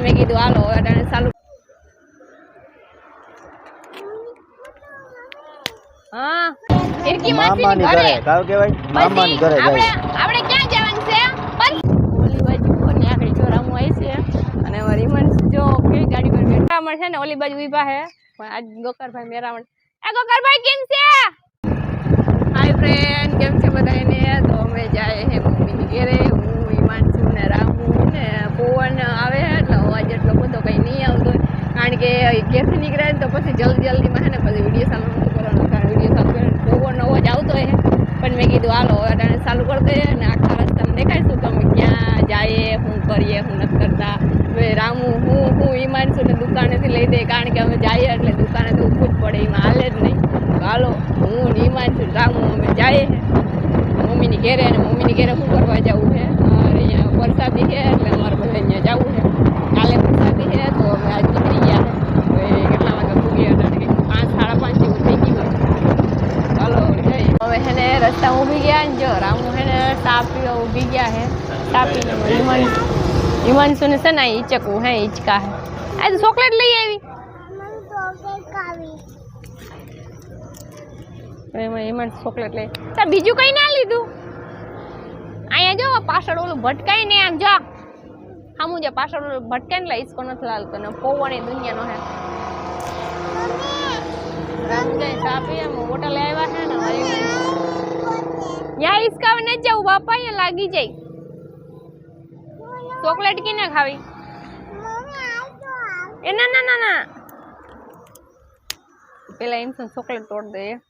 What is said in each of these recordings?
મેં કીધું હાલો અટાણે ચાલુ હા હિરકી માસીની ઘરે કાવ કેવાય મામાની ઘરે જાય આપણે ક્યાં જવાનું છે ઓલી બાજુ કોની આગળ જો રામુ આવી છે અને મારી મન જો કે ગાડી પર બેઠા મળે છે ને ઓલી બાજુ ઊભા છે પણ આજ ગોકરભાઈ મેરામણ ગોકરભાઈ કેમ છે હાય ફ્રેન્ડ કેમ છે બધાને તો અમે જાય હે મમ્મીની ઘરે હું હિમાંશુ ને રામુ ને પવન આવે એટલે અવાજ એટલો બધો કઈ નહીં આવતો કારણ કે ઘેરથી નીકળે ને તો પછી જલ્દીમાં હે ને પછી વિડીયો ચાલુ નથી કરવાનો કારણ વિડીયો ચાલુ કરે પવનનો અવાજ આવતો હોય પણ મેં કીધું હાલો અટાણે ચાલુ કરી દઈએ અને આખા રસ્તામાં દેખાડીશું કે અમે ક્યાં જઈએ શું કરીએ શું નથી કરતા રામુ હું હિમાંશુ ને દુકાનેથી લઈ દઈએ કારણ કે અમે જઈએ એટલે દુકાને તો ઊભું જ પડે એમાં હાલે જ નહીં હાલો હું હિમાંશુ રામુ અમે જઈએ મમ્મીની ઘેરે અને મમ્મીની ઘેરે શું કરવા જવું છે અહીંયા વરસાદી છે એટલે અમારે બધા અહીંયા જવું છે કાલે વરસાદી છે તો અમે આજ નીકળી ગયા છે કેટલા વાગે પૂગી હતા 5:30 જેવું થઈ ગયું હાલો હવે હે ને રસ્તા ઊભી ગયા ને જો રામુ હે ને ચા પીવા ઊભી ગયા હે ચા પીને હિમાંશુ ને છે ને હિચકવું હે હિચકા હે આ તો ચોકલેટ લઈ આવી હિમાંશુ ચોકલેટ લઈ તાર બીજું કઈ ના લીધું અહીંયા જો પાછળ ઓલું ભટકાઈ ને આમ જો આમું જો પાછળ ઓલું ભટકાઈ ને ઈસકો નથી લાલતો ને પૌવાની દુનિયાનો હે રામુ જાય ચા પીએ હોટલે આવ્યા છે ને યા ઈસકાવે ન જાવ બાપા અહીંયા લાગી જાય ચોકલેટ કીને ખાવી એ ના ના ના ના પેલા એમ ચોકલેટ તોડ દે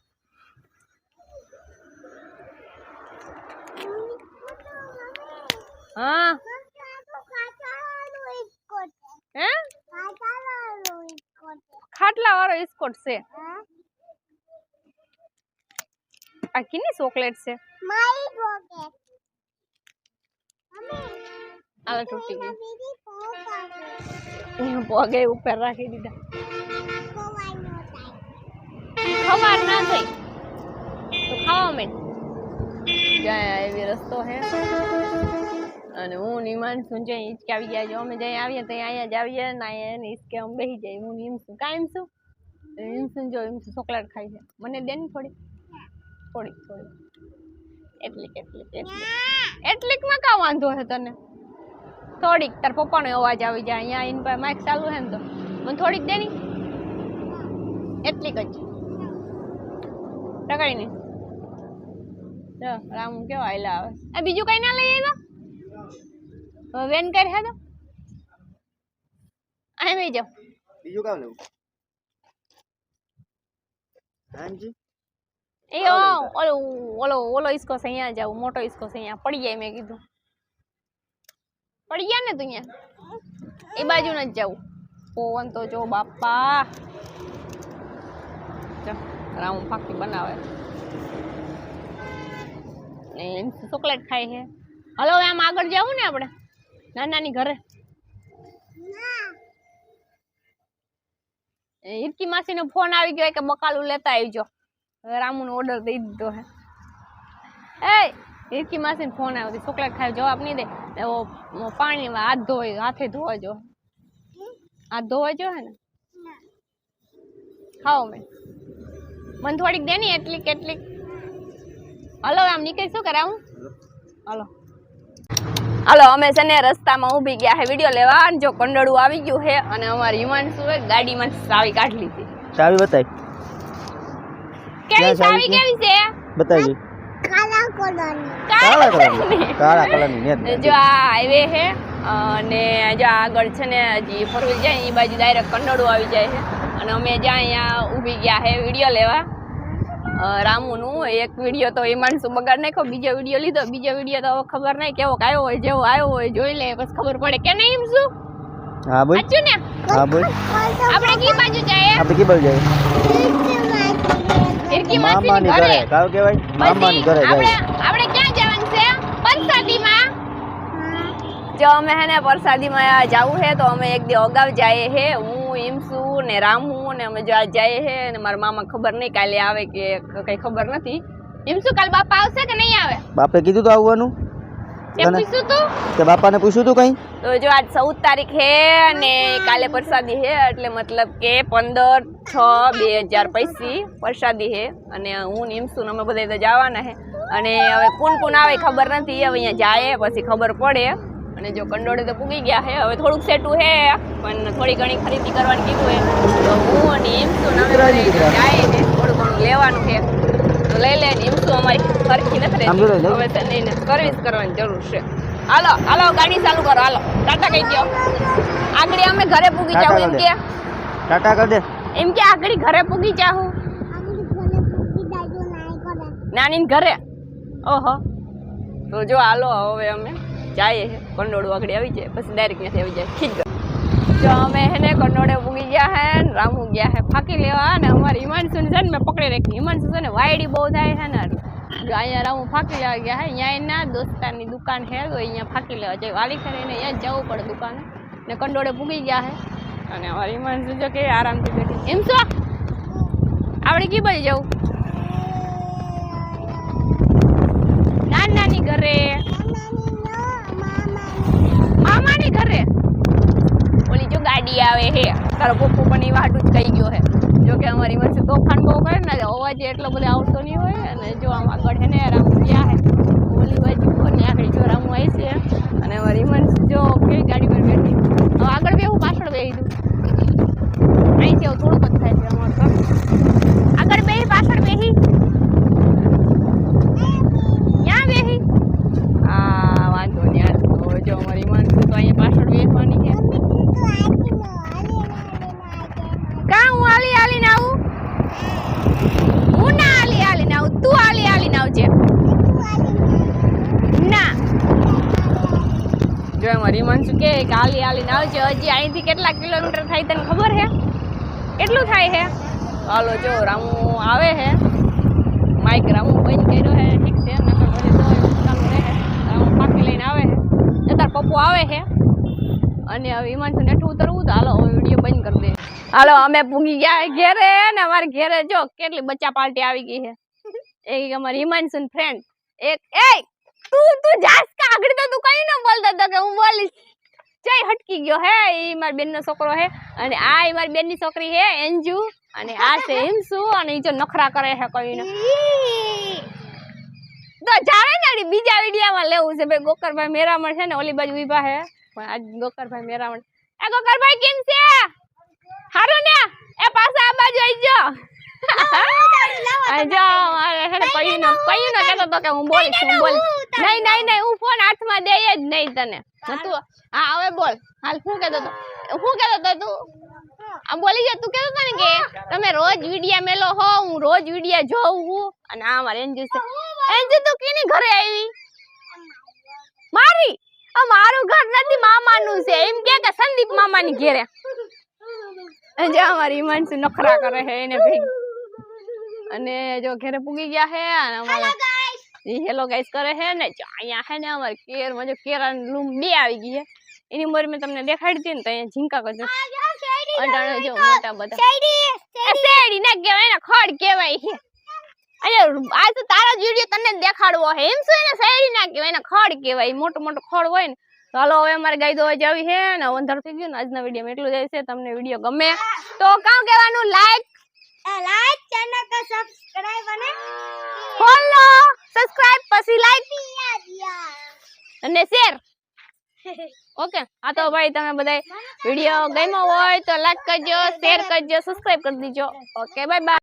હા હે ખાટલા વાળો ઇસ્કોટ છે આ કીની ચોકલેટ છે મારી ચોકલેટ આ તૂટી ગઈ પગે ઉપર રાખી દીધા ખબર ના થઈ તો ખાવા માંડ જાય એવી રસ્તો હે અને હું હિમાંશુ જઈ હિચકે આવી ગયા જો અમે જઈ આવીએ તો અહીંયા જ આવીએ ને અહીંયા હિચકે અમે બેસી જાય હું હિમશું કાંઈ હિમશું જો હિમશું ચોકલેટ ખાઈ છે મને દે ને થોડી એટલીકમાં કાં વાંધો છે તને થોડીક તાર પપ્પાનો અવાજ આવી જાય અહીંયા એની પાસે માઇક ચાલુ છે ને તો મને થોડીક દે ની એટલીક જ ટકાઈ નહીં જો રામુ કેવા આયલા આવે આ બીજું કઈ ના લઈ આવ્યા વેન કરી હે તો અહીં બેસી જાઓ બીજું કામ લેવું હાજી એ ઓલો ઈસકો છે અહીંયા જાવ મોટો ઈસકો છે અહીંયા પડી જાય મેં કીધું પડી ગયા ને તું અહીંયા એ બાજુ ન જવું પવન તો જો બાપા રામુ ફાકી બનાવે ને ચોકલેટ ખાય છે હલો આમ આગળ જવું ને આપણે નાનાની ઘરે હિરકી માસીનો ફોન આવી ગયો કે બકાલું લેતા આવજો રામુનો ઓર્ડર દઈ દીધો હે એ હિરકી માસીનો ફોન આવ્યો ચોકલેટ ખાય જવાબ નહીં દે એવો પાણીમાં હાથે ધોવા જો હાથ ધોવા જો હે ને ખાઓ મને થોડીક દે ની એટલીક હલો આમ નીકળીશું કે રામુ હાલો અમે છે ને રસ્તામાં ઊભી ગયા હે વિડિયો લેવા અને જો કંડળું આવી ગયું હે અને અમારી હિમાંશુ ગાડીમાં ચાવી કાઢી લીધી ચાવી બતાય કેવી ચાવી કેવી છે બતાવી કાળા કલરની જો આ હાઈવે હે અને જો આગળ છે ને હજી ફરવી જાય એ બાજુ ડાયરેક્ટ કંડળું આવી જાય છે અને અમે જ્યાં અહીંયા ઊભી ગયા હે વિડિયો લેવા રામુનું એક વિડીયો તો હિમાંશુ બગાડ નાખ્યો બીજો વિડીયો લીધો બીજો વિડીયો તો ખબર નહીં કેવો આવ્યો હોય જેવો આવ્યો હોય જોઈ લે બસ ખબર પડે કે નહીં હિમસુ હા બોલ સાચું ને હા બોલ આપણે કી બાજુ જઈએ આપણે કી બાજુ જઈએ હિરકી માસીની ઘરે કાવ કેવાય મામાની ઘરે આપણે ક્યાં જવાનું છે પરસાદીમાં જો અમે હે ને પરસાદીમાં જાવું છે તો અમે એક દી અગાઉ જઈએ હે હું હિમસુ ને રામુ ને અમે જો આજ જઈએ હે ને મારા મામા ખબર નહીં કાલે આવે કે કઈ ખબર નથી હિમસુ કાલ બાપા આવશે કે નહીં આવે બાપે કીધું તો આવવાનું તે તને પૂછ્યું તું તે બાપાને પૂછ્યું તું કઈ? તો જો આજ 14 તારીખ હે અને કાલે પ્રસાદી હે એટલે મતલબ કે 15/6/2025 પ્રસાદી હે અને હું ને ઇમસુન અમે બધા તો જવાના હે અને હવે કોણ આવે ખબર નથી. હવે અહીંયા જાય પછી ખબર પડે. અને જો કંડોળે તો પૂગી ગયા હે. હવે થોડુંક સેટું હે પણ થોડી ઘણી ખરીદી કરવાની કીધું હે તો હું અને ઇમસુન અમે જાય હે થોડું ઘણું લેવાનું છે તો લઈ લે. ઇમસુ અમારી સરખી નથી રહેતી હવે તો નહીં સર્વિસ કરવાની જરૂર છે. હાલો હાલો ગાડી ચાલુ કરો. હાલો ટાટા કહી દો. આગળ અમે ઘરે પૂગી જાવ એમ કે ટાટા કર દે. એમ કે આગળ ઘરે પૂગી જાવ નાની ઘરે. ઓહો તો જો હાલો હવે અમે જાય છે કંડોળું આગળ આવી જાય પછી ડાયરેક્ટ ત્યાંથી આવી જાય ખીજ. જો અમે હે ને કંડોળે પૂગી ગયા હે ને રામુ ગયા હે ફાંકી લેવા અને અમારી હિમાંશુ છે ને મેં પકડી રાખી. હિમાંશુ છે ને વાયડી બહુ થાય છે ને જો અહીંયા રામુ ફાંકી લેવા ગયા હે. અહીંયા એના દોસ્તારની દુકાન છે તો અહીંયા ફાંકી લેવા જાય વાલી ખરે એને અહીંયા જવું પડે દુકાને ને કંડોળે પૂગી ગયા હે અને અમારી હિમાંશુ જો કે આરામથી બેઠી. એમ શું આપણે કી બાજુ જવું? નાની ઘરે મામાની ઘરે. ઓલી જો ગાડી આવે હે તારો પપ્પુ પણ એ વાટું જ કહી ગયો હે. જો કે અમારી વચ્ચે તોફાન બહુ કરે ને અવાજ એટલો બધો આવતો નહીં હોય અને જો આમ આગળ હે ને રામુ ગયા હે ઓલી બાજુ કોને આગળ જો રામુ આવી છે અને અમારી હિમાંશુ જો કે ગાડી પર બેઠી. હવે આગળ બેહું પાછળ બેહી દઉં અહીંથી થોડુંક જ થાય છે અમારું ઘર. આગળ બેહી પાછળ બેહી ક્યાં બેહી? હા વાંધો નહીં. હવે જો અમારી હિમાંશુ તો અહીંયા પાછળ બેસવાની છે. કા હું હાલીને આવું? હું ના હાલીને આવું તું હાલીને આવજે. ના જો અમારી હિમાંશુ કે હાલીને આવજે. હજી અહીંથી કેટલા કિલોમીટર થાય તને ખબર હે? કેટલું થાય હે? હાલો જો રામુ આવે હે. માઇક રામુ બંધ કર્યો હે ઠીક છે નકર પછી તો ચાલુ રહે. રામુ ફાંકી લઈને આવે હે તાર પપ્પુ આવે હે અને હવે હિમાંશુ નેઠું ઉતરવું તો હાલો હવે વિડીયો બંધ કરી દે. હાલો અમે પૂગી ગયા ઘેરે ને અમારે ઘેરે જો કેટલી બચ્ચા પાર્ટી આવી ગઈ છે. એક અમારી હિમાંશુ ફ્રેન્ડ એક એ તું જાસ કા આગળ તો તું કઈ ન બોલતો તો કે હું બોલીશ. જય હટકી ગયો હે. ઈ મારી બેનનો છોકરો હે અને આ મારી બેનની છોકરી હે અંજુ અને આ છે હિમસુ અને ઈ જો નખરા કરે છે કઈને તો જાવે ને બીજા વિડિયામાં લેવું છે ભાઈ. ગોકરભાઈ મેરામણ છે ને ઓલી બાજુ ઊભા હે પણ આજ ગોકરભાઈ મેરામણ. એ ગોકરભાઈ કેમ છે? હારું ને? એ પાછા આ બાજુ આવી જો. આજો મારે હે ને કઈ ન કહેતો તો કે હું બોલીશ. નહીં હું ફોન હાથમાં દે જ નહીં તને. તું હા હવે બોલ. હાલ શું કહેતો તો તું? આમ બોલી જા. તું કહેતો તો ને કે તમે રોજ વિડિયા મેલો હો હું રોજ વિડિયા જોઉં હું અને આ મારે અંજુ છે. અંજુ તું કેની ઘરે આવી? મારી મારું ઘર નથી મામાનું છે એમ કે સંદીપ મામાની ઘરે. જો અમારી હિમાંશુ નખરા કરે છે એને ભેગી અને જો ઘરે પૂગી ગયા હે અને અમારે હેલો ગાઈસ કરે છે ને અહીંયા હે ને અમારે કેરમાં જો કેરાની લૂમ બે આવી ગઈ છે. એની ઉંમર મેં તમને દેખાડી હતી ને તો અહીંયા ઝીંકા કરજો અંટાણે જો મોટા બધા શેરડી ના કહેવાય ને ખડ કહેવાય છે. અરે આ તો તારા જ વિડિયો તને દેખાડવો હે એમ શું એને શેરડી ના કહેવાય ને ખડ કહેવાય. મોટો ખડ હોય ને તો હાલો હવે અમારે ગાય દોવા જાવી છે ને અંધાર થઈ ગયું ને આજના વિડીયોમાં એટલું જ છે. તમને વિડીયો ગમે તો કામ કહેવાનું લાઈક ચેનલ ને સબસ્ક્રાઇબ અને ફોલો સબસ્ક્રાઇબ પછી લાઈક અને શેર. ઓકે આ તો ભાઈ તમે બધા વિડીયો ગમ્યો હોય તો લાઈક કરજો શેર કરજો સબસ્ક્રાઇબ કરી દીજો. Okay bye bye.